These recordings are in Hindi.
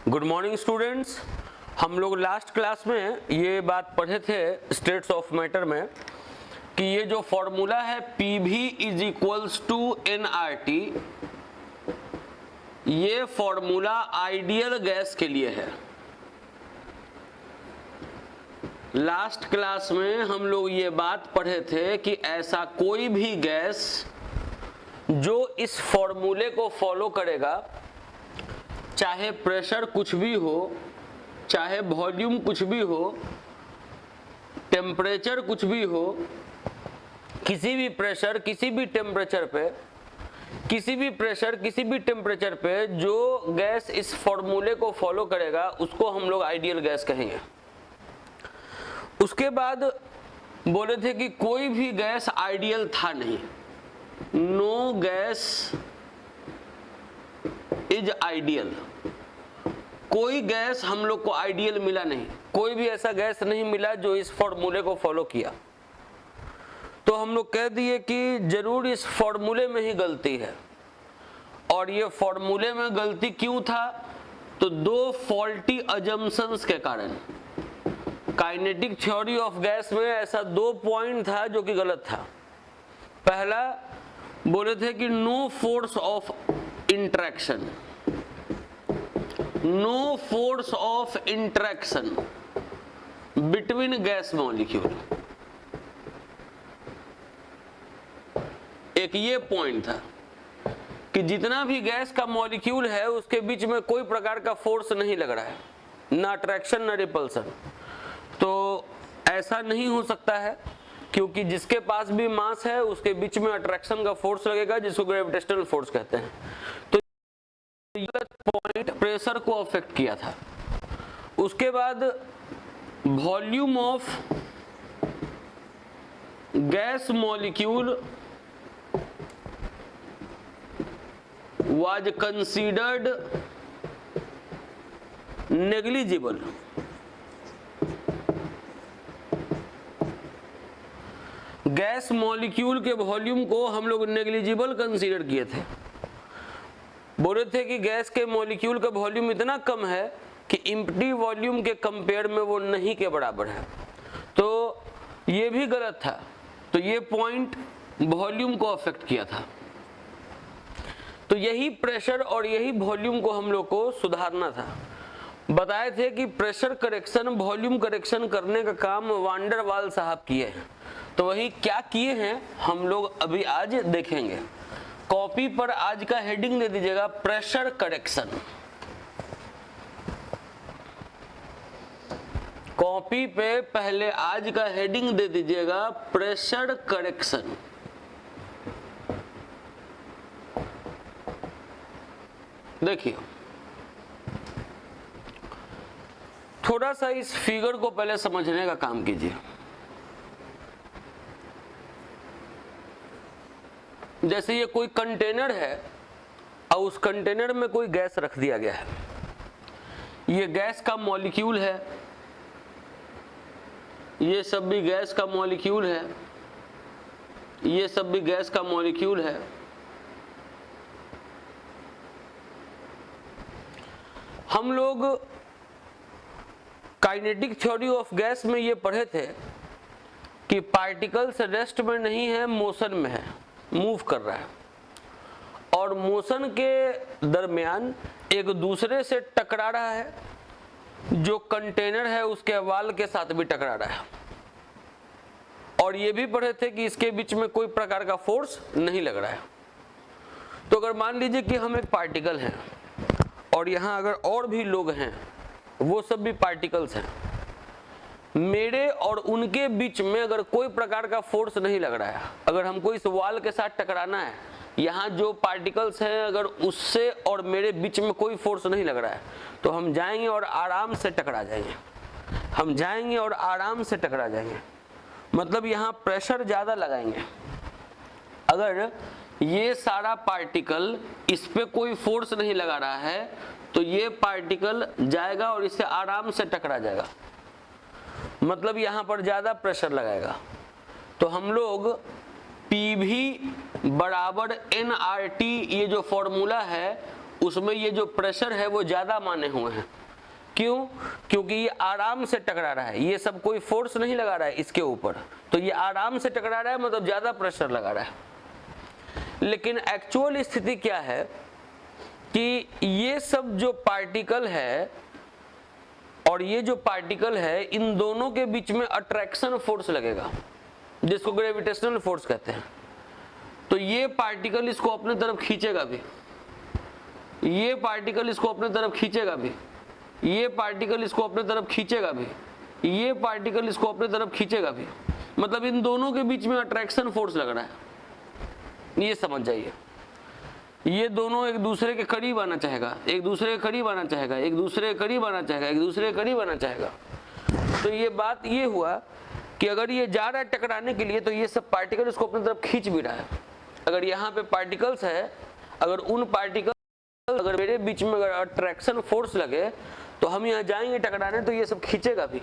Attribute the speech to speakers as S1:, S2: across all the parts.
S1: Good morning students. हम लोग लास्ट क्लास में ये बात पढ़े थे स्टेट्स ऑफ मैटर में कि ये जो फॉर्मूला है PV is equals to nRT, ये फॉर्मूला आइडियल गैस के लिए है। लास्ट क्लास में हम लोग ये बात पढ़े थे कि ऐसा कोई भी गैस जो इस फॉर्मूले को फॉलो करेगा, चाहे प्रेशर कुछ भी हो, चाहे वॉल्यूम कुछ भी हो, टेम्परेचर कुछ भी हो, किसी भी प्रेशर किसी भी टेम्परेचर पे, किसी भी प्रेशर किसी भी टेम्परेचर पे जो गैस इस फॉर्मूले को फॉलो करेगा उसको हम लोग आइडियल गैस कहेंगे। उसके बाद बोले थे कि कोई भी गैस आइडियल था नहीं, नो गैस इज आइडियल। कोई गैस हम लोग को आइडियल मिला नहीं, कोई भी ऐसा गैस नहीं मिला जो इस फॉर्मूले को फॉलो किया। तो हम लोग कह दिए कि जरूर इस फॉर्मूले में ही गलती है। और ये फॉर्मूले में गलती क्यों था? तो दो फॉल्टी अजम्पशंस के कारण। काइनेटिक थ्योरी ऑफ गैस में ऐसा दो पॉइंट था जो कि गलत था। पहला बोले थे कि no force of interaction, no force of interaction between gas molecule, एक ये पॉइंट था कि जितना भी गैस का मॉलिक्यूल है उसके बीच में कोई प्रकार का फोर्स नहीं लग रहा है, ना अट्रैक्शन ना रिपल्सन। तो ऐसा नहीं हो सकता है क्योंकि जिसके पास भी मास है उसके बीच में अट्रैक्शन का फोर्स लगेगा जिसको ग्रेविटेशनल फोर्स कहते हैं। तो ये पॉइंट प्रेशर को अफेक्ट किया था। उसके बाद volume of gas molecule was considered negligible। Gas molecule के वॉल्यूम को हम लोग नेग्लिजिबल कंसीडर किए थे। बोले थे कि गैस के मॉलिक्यूल का वॉल्यूम इतना कम है कि एम्प्टी वॉल्यूम के कंपेयर में वो नहीं के बराबर है। तो ये भी गलत था। तो ये पॉइंट वॉल्यूम को अफेक्ट किया था। तो यही प्रेशर और यही वॉल्यूम को हम लोग को सुधारना था। बताए थे कि प्रेशर करेक्शन वॉल्यूम करेक्शन करने का काम वान डेर वाल साहब किए हैं। तो वही क्या किए हैं हम लोग अभी आज देखेंगे। कॉपी पर आज का हेडिंग दे दीजिएगा प्रेशर करेक्शन। कॉपी पे पहले आज का हेडिंग दे दीजिएगा प्रेशर करेक्शन। देखिए, थोड़ा सा इस फिगर को पहले समझने का काम कीजिए। जैसे ये कोई कंटेनर है और उस कंटेनर में कोई गैस रख दिया गया है। ये गैस का मॉलिक्यूल है, ये सब भी गैस का मॉलिक्यूल है, ये सब भी गैस का मॉलिक्यूल है। हम लोग काइनेटिक थ्योरी ऑफ गैस में ये पढ़े थे कि पार्टिकल्स रेस्ट में नहीं है, मोशन में है, मूव कर रहा है। और मोशन के दरमियान एक दूसरे से टकरा रहा है, जो कंटेनर है उसके वॉल के साथ भी टकरा रहा है। और ये भी पढ़े थे कि इसके बीच में कोई प्रकार का फोर्स नहीं लग रहा है। तो अगर मान लीजिए कि हम एक पार्टिकल हैं और यहाँ अगर और भी लोग हैं, वो सब भी पार्टिकल्स हैं, मेरे और उनके बीच में अगर कोई प्रकार का फोर्स नहीं लग रहा है, अगर हमको इस वॉल के साथ टकराना है, यहाँ जो पार्टिकल्स हैं अगर उससे और मेरे बीच में कोई फोर्स नहीं लग रहा है, तो हम जाएंगे और आराम से टकरा जाएंगे। हम जाएंगे और आराम से टकरा जाएंगे, मतलब यहाँ प्रेशर ज़्यादा लगाएंगे। अगर ये सारा पार्टिकल इस पे कोई फोर्स नहीं लगा रहा है तो ये पार्टिकल जाएगा और इससे आराम से टकरा जाएगा, मतलब यहाँ पर ज़्यादा प्रेशर लगाएगा। तो हम लोग PV बराबर nRT ये जो फॉर्मूला है उसमें ये जो प्रेशर है वो ज़्यादा माने हुए हैं। क्यों? क्योंकि ये आराम से टकरा रहा है, ये सब कोई फोर्स नहीं लगा रहा है इसके ऊपर, तो ये आराम से टकरा रहा है, मतलब ज्यादा प्रेशर लगा रहा है। लेकिन एक्चुअल स्थिति क्या है कि ये सब जो पार्टिकल है और ये जो पार्टिकल है, इन दोनों के बीच में अट्रैक्शन फोर्स लगेगा, जिसको ग्रेविटेशनल फोर्स कहते हैं। तो ये पार्टिकल इसको अपने तरफ खींचेगा भी, ये पार्टिकल इसको अपने तरफ खींचेगा भी, ये पार्टिकल इसको अपने तरफ खींचेगा भी, ये पार्टिकल इसको अपने तरफ खींचेगा भी, मतलब इन दोनों के बीच में अट्रैक्शन फोर्स लग रहा है। ये समझ जाइए, ये दोनों एक दूसरे के करीब आना चाहेगा, एक दूसरे के करीब आना चाहेगा, एक दूसरे के करीब आना चाहेगा, एक दूसरे के करीब आना चाहेगा। तो ये बात ये हुआ कि अगर ये जा रहा है टकराने के लिए, तो ये सब पार्टिकल इसको अपनी तरफ खींच भी रहा है। अगर यहाँ पे पार्टिकल्स है, अगर उन पार्टिकल अगर मेरे बीच में अगर अट्रैक्शन फोर्स लगे, तो हम यहाँ जाएंगे टकराने तो ये सब खींचेगा भी,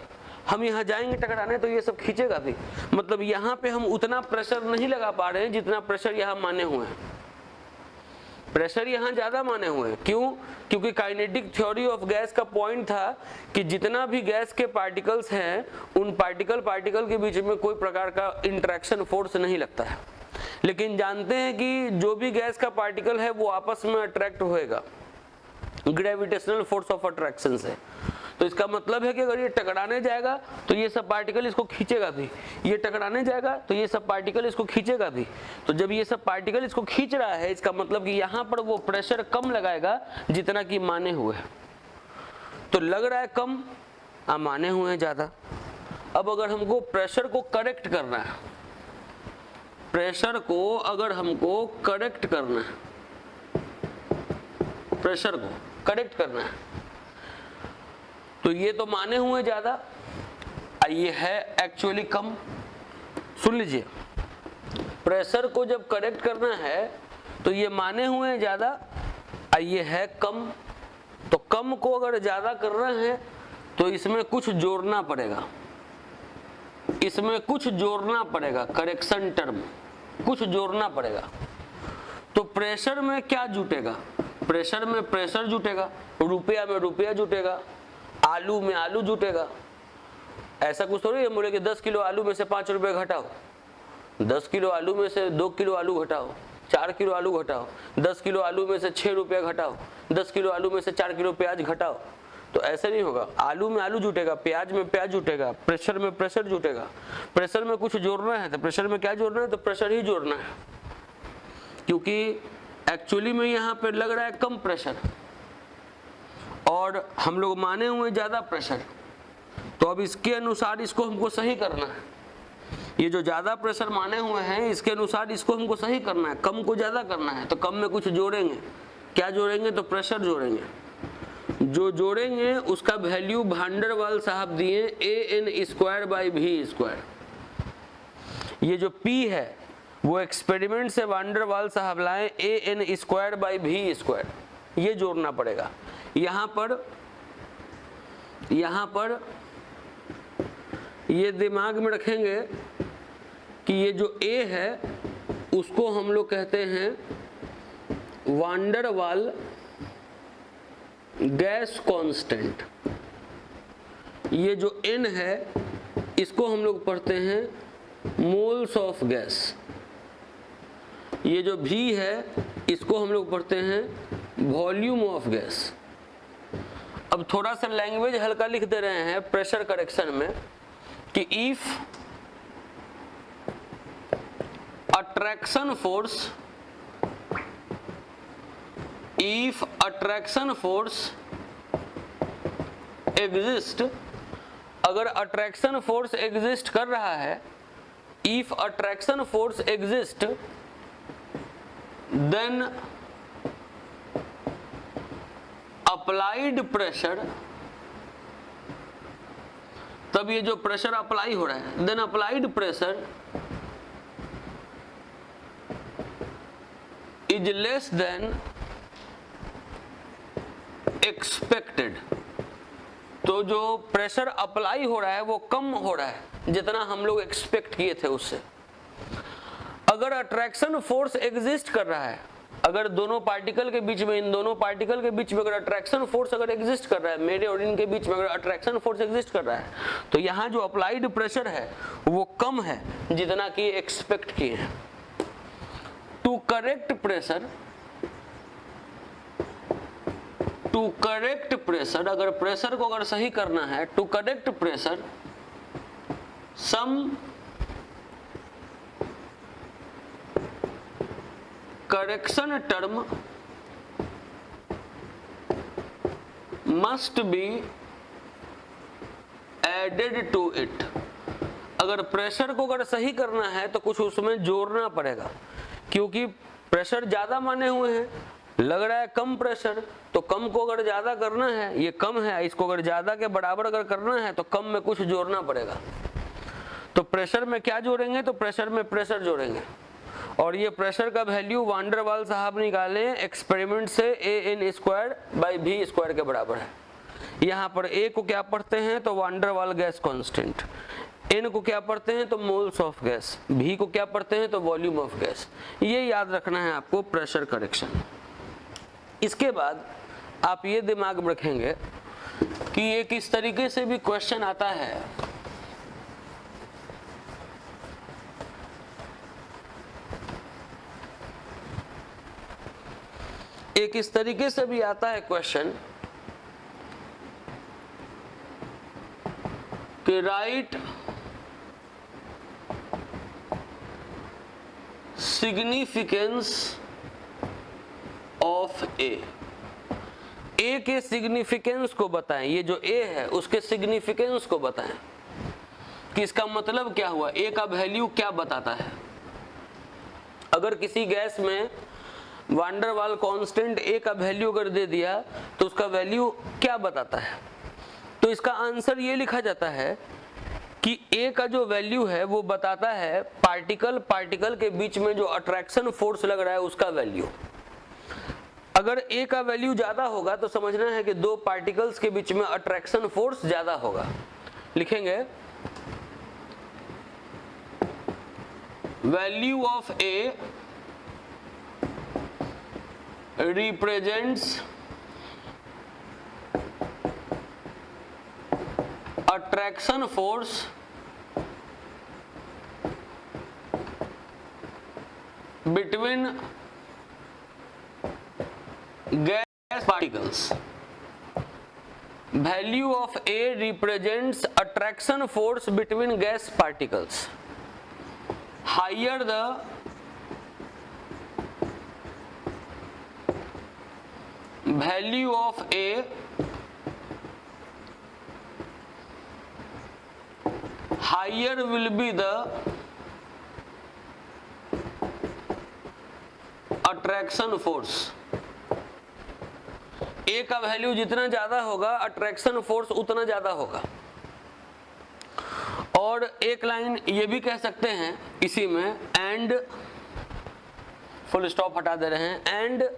S1: हम यहाँ जाएंगे टकराने तो ये सब खींचेगा भी। मतलब यहाँ पे हम उतना प्रेशर नहीं लगा पा रहे हैं जितना प्रेशर यहाँ माने हुए हैं। प्रेशर यहाँ ज्यादा माने हुए हैं। क्यों? क्योंकि काइनेटिक थ्योरी ऑफ गैस का पॉइंट था कि जितना भी गैस के पार्टिकल्स हैं, उन पार्टिकल के बीच में कोई प्रकार का इंटरेक्शन फोर्स नहीं लगता है। लेकिन जानते हैं कि जो भी गैस का पार्टिकल है वो आपस में अट्रैक्ट होएगा ग्रेविटेशनल फोर्स ऑफ अट्रैक्शन से। तो इसका मतलब है कि अगर ये टकराने जाएगा तो ये सब पार्टिकल इसको खींचेगा भी, ये टकराने जाएगा तो ये सब पार्टिकल इसको खींचेगा भी। तो जब ये सब पार्टिकल इसको खींच रहा है, इसका मतलब कि यहाँ पर वो प्रेशर कम लगाएगा जितना कि माने हुए है। तो लग रहा है कम, माने हुए हैं ज्यादा। अब अगर हमको प्रेशर को करेक्ट करना है, प्रेशर को अगर हमको करेक्ट करना है, प्रेशर को करेक्ट करना है, तो ये तो माने हुए ज्यादा, ये है एक्चुअली कम। सुन लीजिए, प्रेशर को जब करेक्ट करना है तो ये माने हुए ज्यादा, ये है कम। तो कम को अगर ज्यादा करना है तो इसमें कुछ जोड़ना पड़ेगा, इसमें कुछ जोड़ना पड़ेगा, करेक्शन टर्म कुछ जोड़ना पड़ेगा। तो प्रेशर में क्या जुटेगा? प्रेशर में प्रेशर जुटेगा, रुपया में रुपया जुटेगा, आलू में आलू जुटेगा। ऐसा कुछ थोड़ी है बोले कि 10 किलो आलू में से 5 रुपए घटाओ, 10 किलो आलू में से 2 किलो आलू घटाओ, 4 किलो आलू घटाओ, 10 किलो आलू में से 6 रुपया घटाओ, 10 किलो आलू में से 4 किलो प्याज घटाओ। तो ऐसे नहीं होगा। आलू में आलू जुटेगा, प्याज में प्याज जुटेगा, प्रेशर में प्रेशर जुटेगा। प्रेशर में कुछ जोड़ना है तो प्रेशर में क्या जोड़ना है? तो प्रेशर ही जोड़ना है, क्योंकि एक्चुअली में यहाँ पे लग रहा है कम प्रेशर और हम लोग माने हुए ज्यादा प्रेशर। तो अब इसके अनुसार इसको हमको सही करना है। ये जो ज्यादा प्रेशर माने हुए हैं इसके अनुसार इसको हमको सही करना है, कम को ज्यादा करना है। तो कम में कुछ जोड़ेंगे, क्या जोड़ेंगे? तो प्रेशर जोड़ेंगे। जो जोड़ेंगे उसका वैल्यू भांडर वाल साहब दिए AN²/V²। ये जो P है वो एक्सपेरिमेंट से वांडर वाल साहब लाए AN²/V²। ये जोड़ना पड़ेगा। यहाँ पर ये दिमाग में रखेंगे कि ये जो A है उसको हम लोग कहते हैं वांडर वाल गैस कांस्टेंट। ये जो N है इसको हम लोग पढ़ते हैं मोल्स ऑफ गैस। ये जो V है इसको हम लोग पढ़ते हैं वॉल्यूम ऑफ गैस। अब थोड़ा सा लैंग्वेज हल्का लिख दे रहे हैं प्रेशर करेक्शन में कि इफ अट्रैक्शन फोर्स एग्जिस्ट, अगर अट्रैक्शन फोर्स एग्जिस्ट कर रहा है, if attraction force exist then applied pressure, तब ये जो प्रेशर अप्लाई हो रहा है, then applied pressure is less than expected. तो जो प्रेशर अप्लाई हो रहा है वो कम हो रहा है जितना हम लोग एक्सपेक्ट किए थे उससे। अगर अट्रैक्शन फोर्स एग्जिस्ट कर रहा है, अगर दोनों पार्टिकल के बीच में, इन दोनों पार्टिकल के बीच में अगर अट्रैक्शन फोर्स अगर एग्जिस्ट कर रहा है, मेरे और इनके बीच में अगर अट्रैक्शन फोर्स एग्जिस्ट कर रहा है, तो यहाँ जो अप्लाइड प्रेशर है वो कम है जितना कि एक्सपेक्ट किए हैं। टू करेक्ट प्रेशर, अगर प्रेशर को अगर सही करना है, to correct pressure some correction term must be added to it. अगर प्रेशर को अगर सही करना है तो कुछ उसमें जोड़ना पड़ेगा, क्योंकि प्रेशर ज्यादा माने हुए हैं, लग रहा है कम प्रेशर, तो कम को अगर ज्यादा करना है, ये कम है, इसको अगर ज्यादा के बराबर अगर करना है तो कम में कुछ जोड़ना पड़ेगा। तो प्रेशर में क्या जोड़ेंगे, तो प्रेशर में प्रेशर जोड़ेंगे, और ये प्रेशर का वैल्यू वान डर वाल साहब निकाले एक्सपेरिमेंट से AN²/V² के बराबर है। यहाँ पर A को क्या पढ़ते हैं, तो वान डर वाल गैस कांस्टेंट, N को क्या पढ़ते हैं, तो मोल्स ऑफ गैस, V को क्या पढ़ते हैं, तो वॉल्यूम ऑफ गैस। ये याद रखना है आपको प्रेशर करेक्शन। इसके बाद आप ये दिमाग में रखेंगे कि ये किस तरीके से भी क्वेश्चन आता है, एक इस तरीके से भी आता है क्वेश्चन कि राइट सिग्निफिकेंस ऑफ ए के सिग्निफिकेंस को बताएं। ये जो ए है उसके सिग्निफिकेंस को बताएं कि इसका मतलब क्या हुआ, ए का वैल्यू क्या बताता है। अगर किसी गैस में वान डर वाल कांस्टेंट ए का वैल्यू अगर दे दिया तो उसका वैल्यू क्या बताता है, तो इसका आंसर ये लिखा जाता है कि ए का जो वैल्यू है वो बताता है पार्टिकल के बीच में जो अट्रैक्शन फोर्स लग रहा है उसका वैल्यू। अगर ए का वैल्यू ज्यादा होगा तो समझना है कि दो पार्टिकल्स के बीच में अट्रैक्शन फोर्स ज्यादा होगा। लिखेंगे value of A represents attraction force between gas particles. Value of A represents attraction force between gas particles. Higher the value of A, higher will be the attraction force. A का वैल्यू जितना ज्यादा होगा अट्रैक्शन फोर्स उतना ज्यादा होगा। और एक लाइन ये भी कह सकते हैं इसी में, एंड फुल स्टॉप हटा दे रहे हैं, and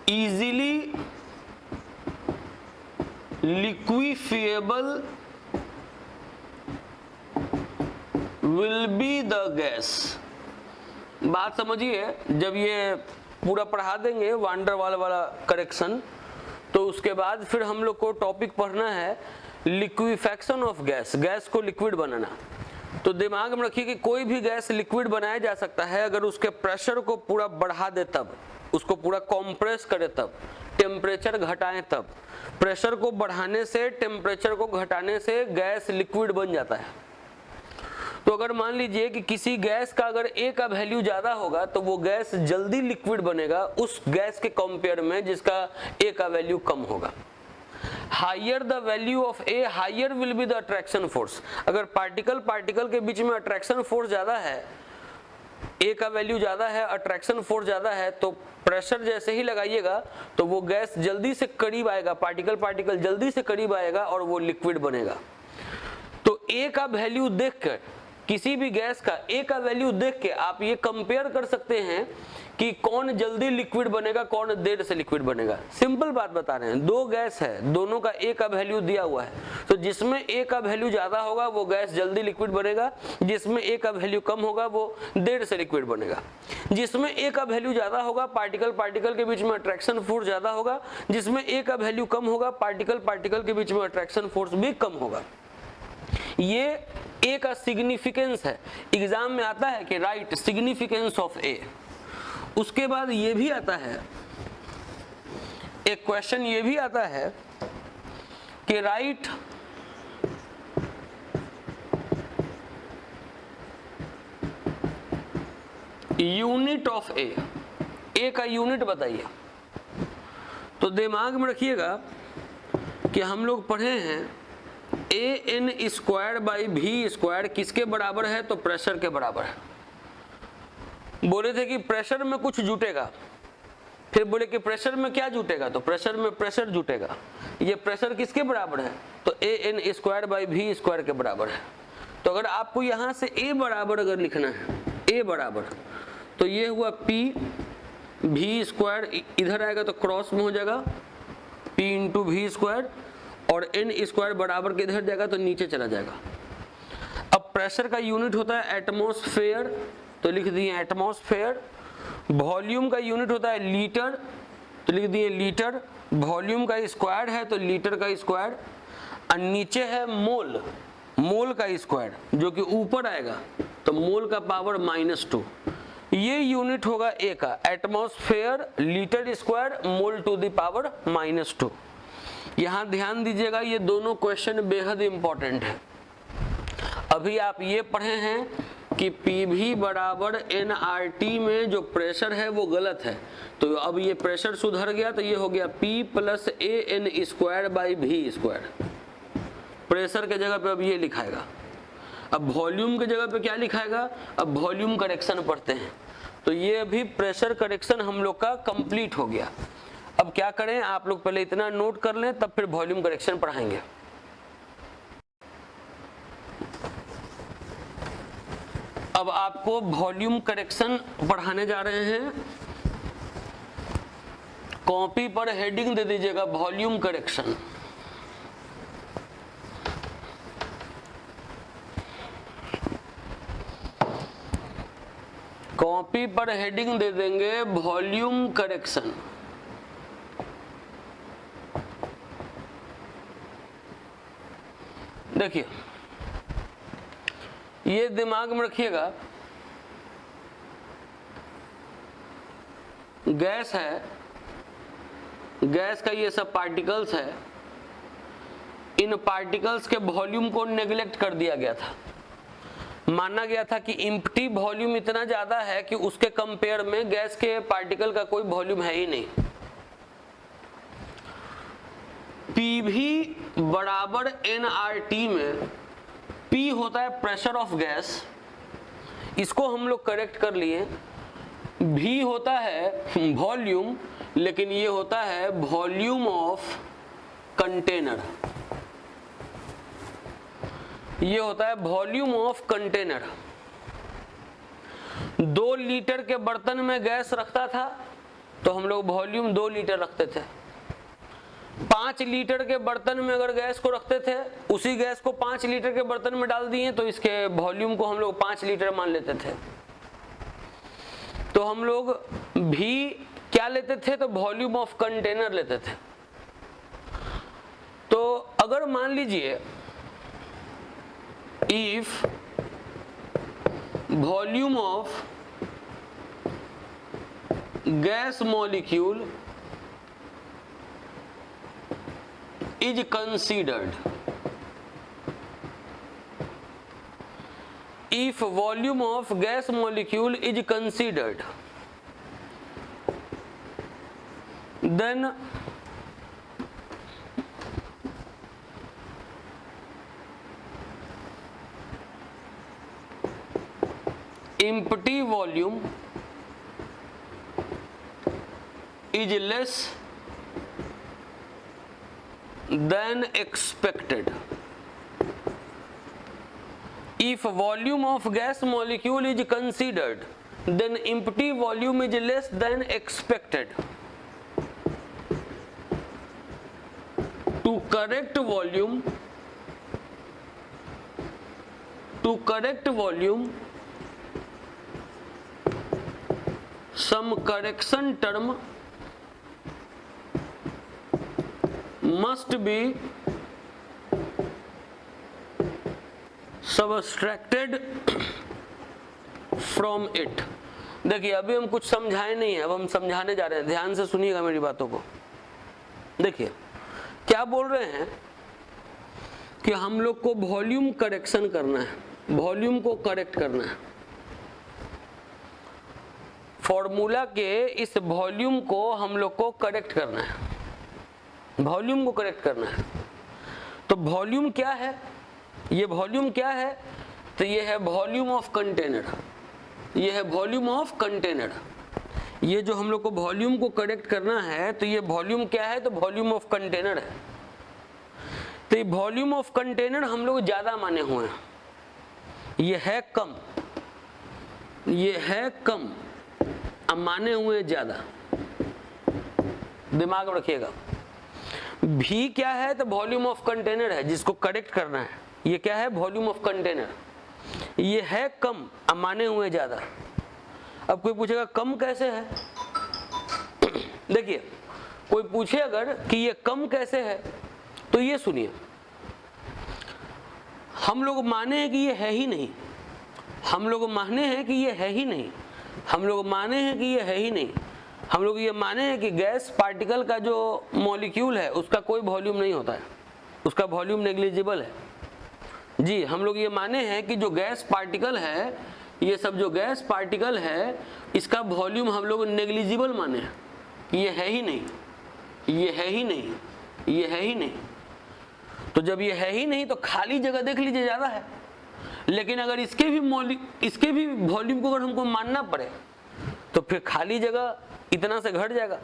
S1: easily liquefiable will be the gas। बात समझिए, जब ये पूरा पढ़ा देंगे वान डर वाल वाला करेक्शन, तो उसके बाद फिर हम लोग को टॉपिक पढ़ना है लिक्विफेक्शन ऑफ गैस, गैस को लिक्विड बनाना। तो दिमाग में रखिए कि कोई भी गैस लिक्विड बनाया जा सकता है अगर उसके प्रेशर को पूरा बढ़ा दे, तब उसको पूरा कंप्रेस करे, तब टेम्परेचर घटाएं, तब प्रेशर को बढ़ाने से टेम्परेचर को घटाने से गैस लिक्विड बन जाता है। तो अगर मान लीजिए कि किसी गैस का अगर ए का वैल्यू ज्यादा होगा तो वो गैस जल्दी लिक्विड बनेगा उस गैस के कंपेयर में जिसका ए का वैल्यू कम होगा। Higher the value of a higher will be the attraction force. अगर पार्टिकल के बीच में अट्रैक्शन फोर्स ज्यादा है, ए का वैल्यू ज्यादा है, अट्रैक्शन फोर्स ज्यादा है, तो प्रेशर जैसे ही लगाइएगा तो वो गैस जल्दी से करीब आएगा, पार्टिकल जल्दी से करीब आएगा और वो लिक्विड बनेगा। तो ए का वैल्यू देखकर किसी भी गैस का ए का वैल्यू देख के आप ये कंपेयर कर सकते हैं कि कौन जल्दी लिक्विड बनेगा, कौन देर से लिक्विड बनेगा। सिंपल बात बता रहे हैं, दो गैस है, दोनों का ए का वैल्यू दिया हुआ है, तो जिसमें ए का वैल्यू ज्यादा होगा वो गैस जल्दी लिक्विड बनेगा, जिसमें ए का वैल्यू कम होगा वो देर से लिक्विड बनेगा। जिसमें ए का वैल्यू ज्यादा होगा पार्टिकल पार्टिकल के बीच में अट्रैक्शन फोर्स ज्यादा होगा, जिसमें ए का वैल्यू कम होगा पार्टिकल पार्टिकल के बीच में अट्रैक्शन फोर्स भी कम होगा। ये ए का सिग्निफिकेंस है, एग्जाम में आता है कि राइट सिग्निफिकेंस ऑफ ए। उसके बाद ये भी आता है, एक क्वेश्चन ये भी आता है कि राइट यूनिट ऑफ ए का यूनिट बताइए। तो दिमाग में रखिएगा कि हम लोग पढ़े हैं A N square by V square किसके बराबर है, तो प्रेशर के बराबर है। बोले थे कि प्रेशर में कुछ जुटेगा, फिर बोले कि प्रेशर में क्या जुटेगा, तो प्रेशर में प्रेशर जुटेगा। ये प्रेशर किसके बराबर है, तो A N square by V square के बराबर है। तो अगर आपको यहां से ए बराबर अगर लिखना है, ए बराबर, तो ये हुआ पी वी स्क्वायर, इधर आएगा तो क्रॉस में हो जाएगा पी इंटू वी स्क्वायर, और एन स्क्वायर बराबर के इधर जाएगा तो नीचे चला जाएगा। अब प्रेशर का यूनिट होता है एटमॉस्फेयर, तो लिख दिए एटमॉस्फेयर। वॉल्यूम का यूनिट होता है लीटर, तो लिख दिए लीटर। वॉल्यूम का स्क्वायर है तो लीटर का स्क्वायर, और नीचे है मोल, मोल का स्क्वायर जो कि ऊपर आएगा तो मोल का पावर -2। ये यूनिट होगा ए का, atmosphere litre square mole to the power -2। यहां ध्यान दीजिएगा, ये दोनों क्वेश्चन बेहद इंपॉर्टेंट है। अभी आप ये पढ़े हैं कि पीवी बराबर एनआरटी में जो प्रेशर है वो गलत है, तो अब ये प्रेशर सुधर गया, तो ये हो गया P plus a N square by V square. Pressure के जगह पे अब ये लिखाएगा। अब वॉल्यूम के जगह पे क्या लिखाएगा, अब वॉल्यूम करेक्शन पढ़ते हैं, तो ये अभी प्रेशर करेक्शन हम लोग का कंप्लीट हो गया। अब क्या करें, आप लोग पहले इतना नोट कर लें, तब फिर वॉल्यूम करेक्शन पढ़ाएंगे। अब आपको वॉल्यूम करेक्शन पढ़ाने जा रहे हैं। कॉपी पर हेडिंग दे दीजिएगा वॉल्यूम करेक्शन। कॉपी पर हेडिंग दे देंगे वॉल्यूम करेक्शन। देखिए, ये दिमाग में रखिएगा, गैस है, गैस का ये सब पार्टिकल्स है, इन पार्टिकल्स के वॉल्यूम को नेग्लेक्ट कर दिया गया था। माना गया था कि इम्प्टी वॉल्यूम इतना ज्यादा है कि उसके कंपेयर में गैस के पार्टिकल का कोई वॉल्यूम है ही नहीं। पीवी बराबर एनआरटी में P होता है प्रेशर ऑफ गैस, इसको हम लोग करेक्ट कर लिए। V होता है वॉल्यूम, लेकिन ये होता है वॉल्यूम ऑफ कंटेनर, ये होता है वॉल्यूम ऑफ कंटेनर। 2 लीटर के बर्तन में गैस रखता था तो हम लोग वॉल्यूम 2 लीटर रखते थे। 5 लीटर के बर्तन में अगर गैस को रखते थे, उसी गैस को 5 लीटर के बर्तन में डाल दिए तो इसके वॉल्यूम को हम लोग 5 लीटर मान लेते थे। तो हम लोग भी क्या लेते थे, तो वॉल्यूम ऑफ कंटेनर लेते थे। तो अगर मान लीजिए if volume of gas molecule is considered, if volume of gas molecule is considered, then empty volume is less than expected if volume of gas molecule is considered, then empty volume is less than expected. To correct volume, some correction term must be subtracted from it. देखिए अभी हम कुछ समझाए नहीं है, अब हम समझाने जा रहे हैं, ध्यान से सुनिएगा मेरी बातों को। देखिए क्या बोल रहे हैं कि हम लोग को वॉल्यूम करेक्शन करना है, वॉल्यूम को करेक्ट करना है। फॉर्मूला के इस वॉल्यूम को हम लोग को करेक्ट करना है, वॉल्यूम को करेक्ट करना है। तो वॉल्यूम क्या है, ये वॉल्यूम क्या है, तो ये है वॉल्यूम ऑफ कंटेनर, ये है वॉल्यूम ऑफ कंटेनर। ये जो हम लोग को वॉल्यूम को करेक्ट करना है, तो ये वॉल्यूम क्या है, तो वॉल्यूम ऑफ कंटेनर है। तो ये वॉल्यूम ऑफ कंटेनर हम लोग ज्यादा माने हुए हैं, ये है कम, ये है कम, अब माने हुए ज्यादा, दिमाग में रखिएगा। भी क्या है, तो वॉल्यूम ऑफ कंटेनर है जिसको करेक्ट करना है। ये क्या है, वॉल्यूम ऑफ कंटेनर, ये है कम, अब माने हुए ज्यादा। अब कोई पूछेगा कम कैसे है, देखिए कोई पूछे अगर कि ये कम कैसे है, तो ये सुनिए, हम लोग माने हैं कि ये है ही नहीं, हम लोग माने हैं कि ये है ही नहीं, हम लोग माने हैं कि ये है ही नहीं, हम लोग ये माने हैं कि गैस पार्टिकल का जो मॉलिक्यूल है उसका कोई वॉल्यूम नहीं होता है, उसका वॉल्यूम नेग्लिजिबल है। जी हम लोग ये माने हैं कि जो गैस पार्टिकल है, ये सब जो गैस पार्टिकल है, इसका वॉल्यूम हम लोग नेग्लिजिबल माने हैं, ये है ही नहीं, ये है ही नहीं, ये है ही नहीं। तो जब ये है ही नहीं तो खाली जगह देख लीजिए ज्यादा है। लेकिन अगर इसके भी वॉल्यूम को अगर हमको मानना पड़े तो फिर खाली जगह इतना से घट जाएगा।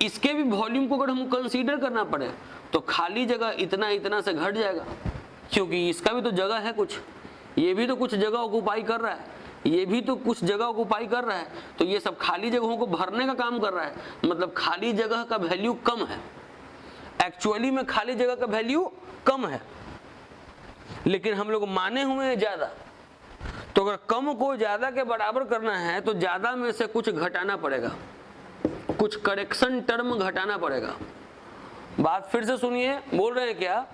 S1: इसके भी वॉल्यूम को अगर हम कंसीडर करना पड़े तो खाली जगह इतना से घट जाएगा, क्योंकि इसका भी तो जगह है कुछ, ये भी तो कुछ जगह ऑक्युपाई कर रहा है, ये भी तो कुछ जगह ऑक्युपाई कर रहा है, तो ये सब खाली जगहों को भरने का काम कर रहा है। मतलब खाली जगह का वैल्यू कम है, एक्चुअली में खाली जगह का वैल्यू कम है, लेकिन हम लोग माने हुए हैं ज्यादा। तो अगर कम को ज्यादा के बराबर करना है तो ज्यादा में से कुछ घटाना पड़ेगा, कुछ करेक्शन टर्म घटाना पड़ेगा। बात फिर से सुनिए, बोल रहे हैं क्या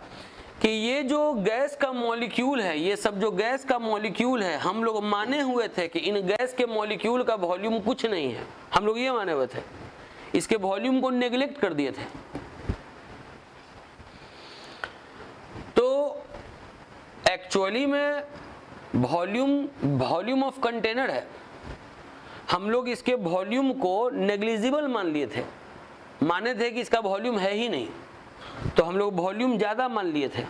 S1: कि ये जो गैस का मॉलिक्यूल है, ये सब जो गैस का मॉलिक्यूल है, हम लोग माने हुए थे कि इन गैस के मॉलिक्यूल का वॉल्यूम कुछ नहीं है, हम लोग ये माने हुए थे, इसके वॉल्यूम को नेग्लेक्ट कर दिए थे। तो एक्चुअली में वॉल्यूम ऑफ कंटेनर है, हम लोग इसके वॉल्यूम को नेग्लिजिबल मान लिए थे, माने थे कि इसका वॉल्यूम है ही नहीं, तो हम लोग वॉल्यूम ज्यादा मान लिए थे।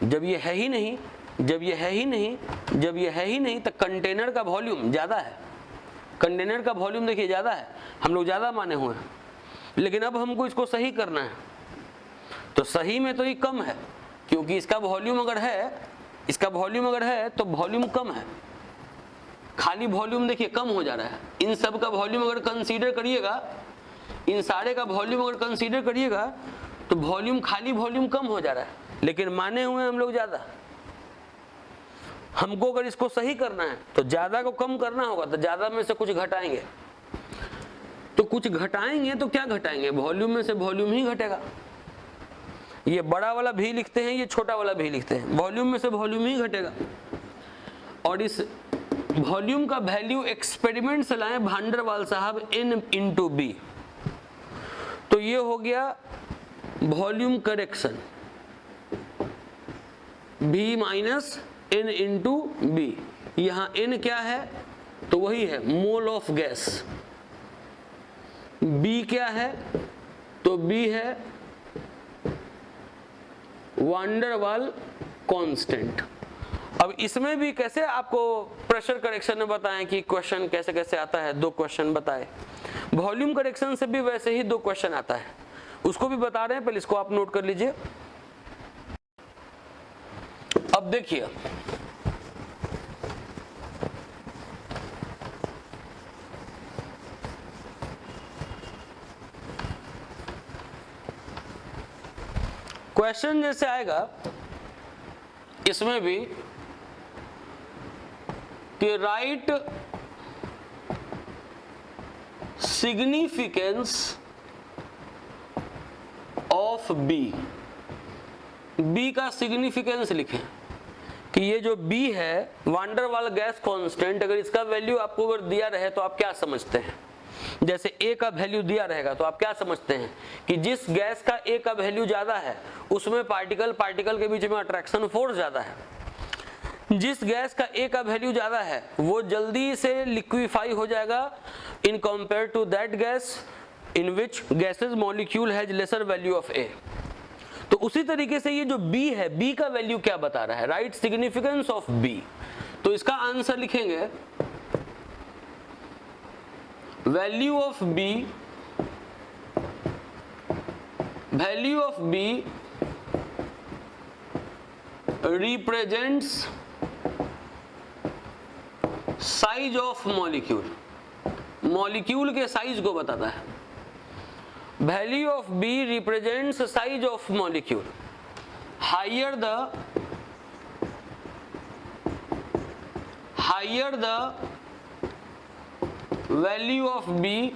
S1: जब ये है ही नहीं, जब ये है ही नहीं, जब ये है ही नहीं, तो कंटेनर का वॉल्यूम ज्यादा है, कंटेनर का वॉल्यूम देखिए ज्यादा है, हम लोग ज्यादा माने हुए हैं। लेकिन अब हमको इसको सही करना है, तो सही में तो ये कम है, क्योंकि इसका वॉल्यूम अगर है, इसका वॉल्यूम अगर है तो वॉल्यूम कम है, खाली वॉल्यूम देखिए कम हो जा रहा है। इन सब का वॉल्यूम अगर कंसीडर करिएगा, इन सारे का वॉल्यूम अगर कंसीडर करिएगा तो वॉल्यूम, खाली वॉल्यूम कम हो जा रहा है, लेकिन माने हुए हम लोग ज्यादा। हमको अगर इसको सही करना है तो ज्यादा को कम करना होगा, तो ज्यादा में से कुछ घटाएंगे। तो कुछ घटाएंगे तो क्या घटाएंगे, वॉल्यूम में से वॉल्यूम ही घटेगा। ये बड़ा वाला भी लिखते हैं, ये छोटा वाला भी लिखते हैं, वॉल्यूम में से वॉल्यूम ही घटेगा। और इस वॉल्यूम का वैल्यू एक्सपेरिमेंट से लाए भांडरवाल साहब n/b, तो ये हो गया volume correction, b minus n/b। यहां n क्या है, तो वही है मोल ऑफ गैस। b क्या है, तो b है वांडरवाल कांस्टेंट। अब इसमें भी कैसे आपको प्रेशर करेक्शन में बताएं कि क्वेश्चन कैसे कैसे आता है, 2 क्वेश्चन बताए। वॉल्यूम करेक्शन से भी वैसे ही 2 क्वेश्चन आता है, उसको भी बता रहे हैं, पहले इसको आप नोट कर लीजिए। अब देखिए क्वेश्चन जैसे आएगा इसमें भी कि write significance of b, b का सिग्निफिकेंस लिखें कि ये जो बी है van der Waals gas constant, अगर इसका वैल्यू आपको अगर दिया रहे तो आप क्या समझते हैं? जैसे ए का वैल्यू दिया रहेगा तो आप क्या समझते हैं कि जिस गैस का ए का वैल्यू ज्यादा है उसमें पार्टिकल पार्टिकल के बीच में अट्रैक्शन फोर्स ज्यादा है। जिस गैस का ए का वैल्यू ज्यादा है वो जल्दी से लिक्विफाई हो जाएगा in compare to that gas in which gases molecule has lesser value of A. तो उसी तरीके से ये जो बी है, बी का वैल्यू क्या बता रहा है? Write significance of b. तो इसका आंसर लिखेंगे value of b, value of b represents size of molecule, molecule के साइज को बताता है। Value of b represents size of molecule. Higher the value of b,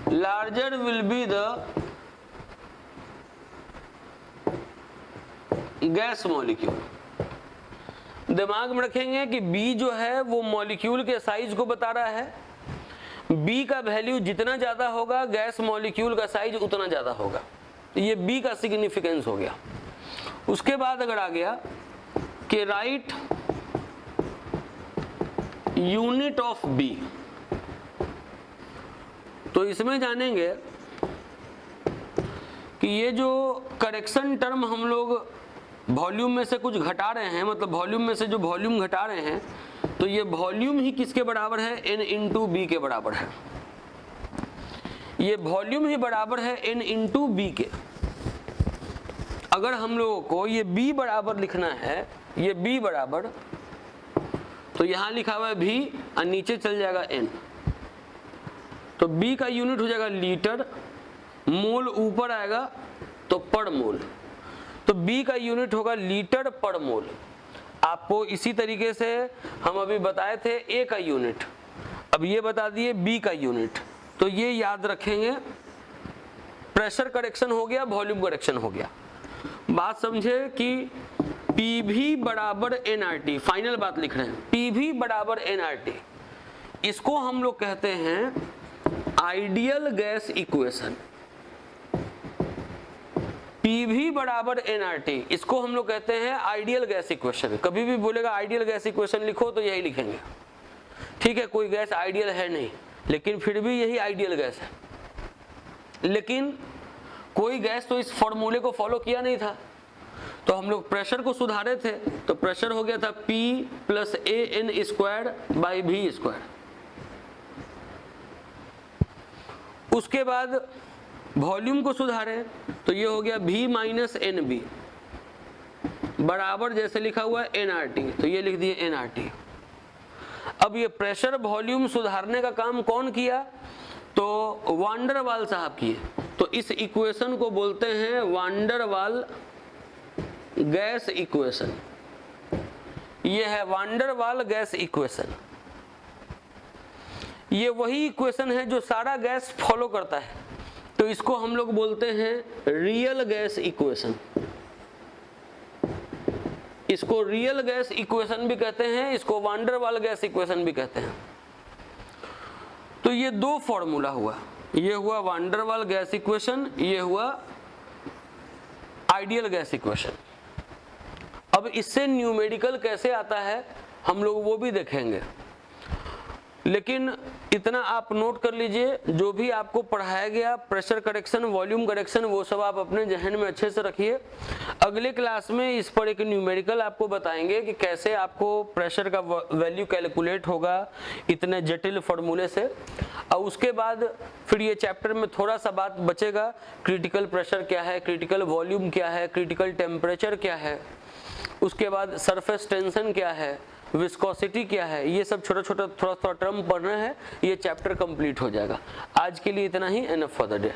S1: larger will be the gas molecule. दिमाग में रखेंगे कि B जो है वो मॉलिक्यूल के साइज को बता रहा है। B का वैल्यू जितना ज्यादा होगा गैस मॉलिक्यूल का साइज उतना ज्यादा होगा। ये B का सिग्निफिकेंस हो गया। उसके बाद अगर आ गया कि राइट यूनिट ऑफ B, तो इसमें जानेंगे कि ये जो करेक्शन टर्म हम लोग वॉल्यूम में से कुछ घटा रहे हैं, मतलब वॉल्यूम में से जो वॉल्यूम घटा रहे हैं, तो ये वॉल्यूम ही किसके बराबर है? n इंटू बी के बराबर है। ये वॉल्यूम ही बराबर है n इंटू बी के। अगर हम लोगों को ये b बराबर लिखना है, ये b बराबर, तो यहां लिखा हुआ है v और नीचे चल जाएगा n, तो b का यूनिट हो जाएगा लीटर, मोल ऊपर आएगा तो पर मोल, तो B का यूनिट होगा लीटर पर मोल। आपको इसी तरीके से हम अभी बताए थे A का यूनिट, अब ये बता दिए B का यूनिट, तो ये याद रखेंगे। प्रेशर करेक्शन हो गया, वॉल्यूम करेक्शन हो गया। बात समझे कि PV बराबर nRT, फाइनल बात लिख रहे हैं, PV बराबर nRT, इसको हम लोग कहते हैं आइडियल गैस इक्वेशन। PV बराबर nRT, इसको हम लोग कहते हैं आइडियल गैस इक्वेशन। कभी भी बोलेगा आइडियल गैस इक्वेशन लिखो तो यही लिखेंगे, ठीक है। कोई गैस आइडियल है नहीं, लेकिन फिर भी यही आइडियल गैस है। लेकिन कोई गैस तो इस फॉर्मूले को फॉलो किया नहीं था, तो हम लोग प्रेशर को सुधारे थे, तो प्रेशर हो गया था P plus AN square by V square. उसके बाद वॉल्यूम को सुधारे तो ये हो गया V माइनस NB बराबर, जैसे लिखा हुआ है nRT, तो ये लिख दिए nRT। अब ये प्रेशर वॉल्यूम सुधारने का काम कौन किया? तो वान डेर वाल साहब किए। तो इस इक्वेशन को बोलते हैं वान डेर वाल गैस इक्वेशन। ये है van der Waals gas equation. ये वही इक्वेशन है जो सारा गैस फॉलो करता है, तो इसको हम लोग बोलते हैं रियल गैस इक्वेशन। इसको रियल गैस इक्वेशन भी कहते हैं, इसको वान डेर वाल गैस इक्वेशन भी कहते हैं। तो ये दो फॉर्मूला हुआ, ये हुआ वान डेर वाल गैस इक्वेशन, ये हुआ आइडियल गैस इक्वेशन। अब इससे न्यूमेरिकल कैसे आता है हम लोग वो भी देखेंगे, लेकिन इतना आप नोट कर लीजिए, जो भी आपको पढ़ाया गया प्रेशर करेक्शन, वॉल्यूम करेक्शन, वो सब आप अपने जहन में अच्छे से रखिए। अगले क्लास में इस पर एक न्यूमेरिकल आपको बताएंगे कि कैसे आपको प्रेशर का वैल्यू कैलकुलेट होगा इतने जटिल फॉर्मूले से। और उसके बाद फिर ये चैप्टर में थोड़ा सा बात बचेगा, क्रिटिकल प्रेशर क्या है, क्रिटिकल वॉल्यूम क्या है, क्रिटिकल टेम्परेचर क्या है, उसके बाद सरफेस टेंशन क्या है, विस्कोसिटी क्या है, ये सब छोटा छोटा थोड़ा थोड़ा टर्म पढ़ना है। ये चैप्टर कंप्लीट हो जाएगा। आज के लिए इतना ही, एनफ फॉर द डे।